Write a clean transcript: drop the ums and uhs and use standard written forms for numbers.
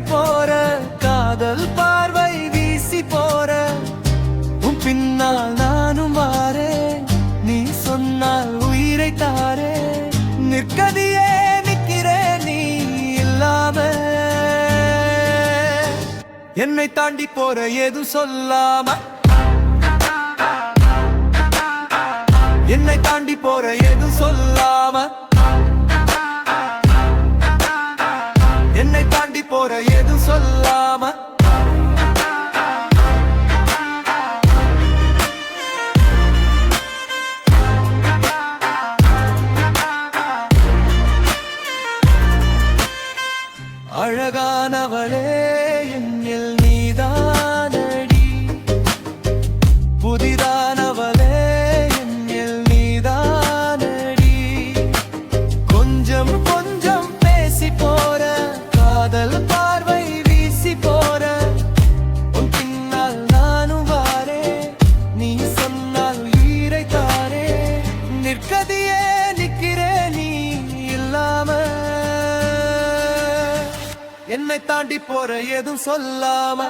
போற காதல் பார்வை வீசி போற உன் பின்னால் நானும் வாரேன் நீ சொன்னால் உயிரை தாரே நிற்கதியே நிற்கிறேன் நீ இல்லாம என்னை தாண்டி போற எது சொல்லாம என்னை தாண்டி போற எது சொல்லாம என்னை தாண்டி போற எது சொல்லாம அழகானவளே என்னில் நீதானடி புதிதானவளே என்னில் நீதானடி கொஞ்சம் கொஞ்சம் பேசி போற காதல் பார்வை வீசி போற உன் பின்னால் நானும் வாரே நீ சொன்னால் உயிரை தாரே நிற்கதியே நிற்கிறே நீ இல்லாம என்னை தாண்டி போற எதுவும் சொல்லாம